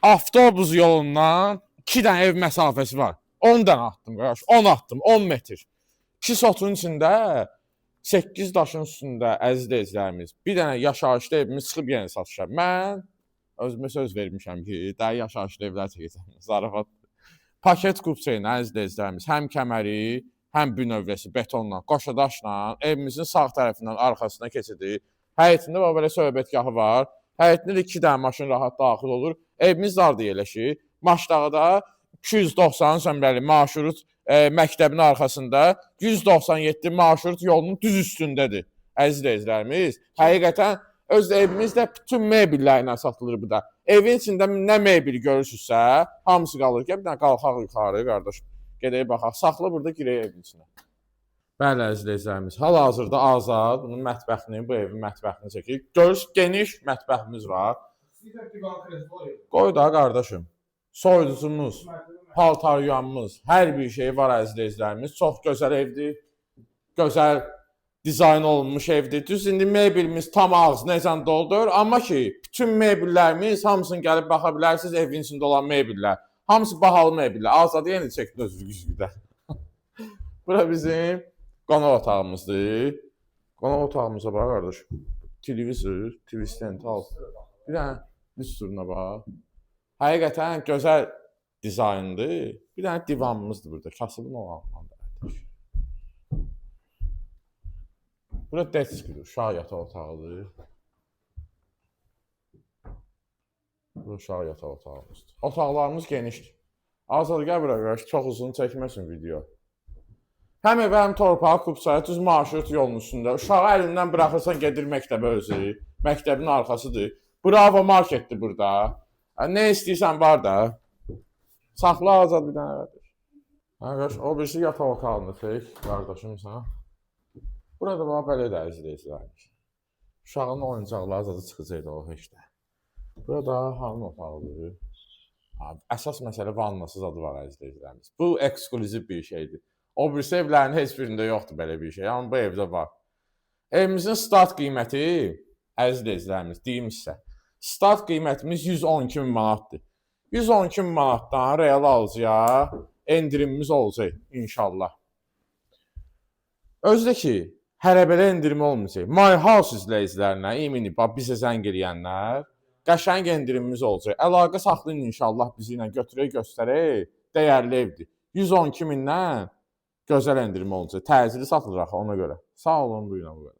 Avtobus yolundan 2 dənə ev məsafəsi var. 10 dənə atdım qardaş. 10 atdım. 10 metr. 2 sotun içində 8 daşın üstündə əziz izləyicimiz. Bir dənə yaşayışlı evimiz çıxıb yenə satışa. Mən özümə söz vermişəm ki, daha yaşayışlı evlər çəkəcəm. Zarafat. Paket kupça ilə əziz izləyicimiz həm kəməri, həm bünövrəsi betonla, qoşadaşla evimizin sağ tərəfindən arxasına keçidik. Həyətində belə söhbətgahı var. Həyətində də 2 dənə maşın rahat daxil olur. Evimiz darda yerləşir. Maçdağda 290 sömrəli marşrut məktəbin arxasında 197 marşrut yolunun düz üstündədir. Əziz izləyicilərimiz, həqiqətən öz evimizdə bütün mebellərlə satılır bu da. Evin içində nə mebel görürsünüzsə, hamısı qalır. Gəl bir dənə qalxaq yuxarı qardaşım. Gedək baxaq. Saxla burada girək evin içinə. Bəli əziz izləyicilərimiz, hal-hazırda Azad bunun mətbəxini, bu evin mətbəxini çəkir. Görürsünüz, geniş mətbəximiz var. Qoy da qardaşım. Soyuducumuz, paltar yuyanımız, hər bir şey var əziz izləyicilərimiz. Çox gözəl evdir. Gözəl dizayn olunmuş evdir. Düz indi mebelimiz tam ağzı necə doldur. Amma ki, bütün mebellərimiz hamısını gəlib baxa bilərsiniz evin içində olan mebellər. Hamısı bahalı mebellər. Azad yenə çəkdi öz güzgüdə. Bura bizim qonaq otağımızdır. Qonaq otağımıza bax qardaşım. Televizor, TV stand al. Bir dənə üstünə bax. Həqiqətən gözəl dizayndır. Bir dənə divanımızdır burada. Kasıbın olanından da. Burada deskidir, uşaq yataq otağıdır. Burada uşaq yataq otağımızdır. Otaqlarımız genişdir. Azad gəl bura qardaş, çox uzun çəkməsin video. Həm evə, həm torpağa, kupçaya, düz marşrut yolunun üstündə. Uşağı əlindən bıraxırsan, gedir məktəbə özü. Məktəbin arxasıdır. Bravo marketdir burada. Nə istəyirsən var da. Saxla Azad bir dənə verdir. Qardaş, o birisi yataq otağını çək, qardaşımsa. Burada bax belə də izləyicilərimiz. Uşağın oyuncaqları Azadı çıxacaqdı o heçdə. Burada hanım otağıdır. Əsas məsələ vannasız adı var izləyicilərimiz. Bu eksklüziv bir şeydir. O birisi evlərin heç birində yoxdur belə bir şey, amma bu evdə var. Evimizin start qiyməti, əziz izləyicilərimiz, deyim sizə. Start qiymətimiz 112 min manatdır. 112 min manatdan real alıcıya endirimimiz olacaq inşallah. Özü də ki, hərə belə endirim olmayacaq. My House izləyicilərinə, eminim, bizə zəng eləyənlər, qəşəng endirimimiz olacaq. Əlaqə saxlayın inşallah bizi ilə götürək, göstərək. Dəyərli evdir. 112 mindən gözəl endirim olacaq. Təcili satılır axı ona görə. Sağ olun, buyurun.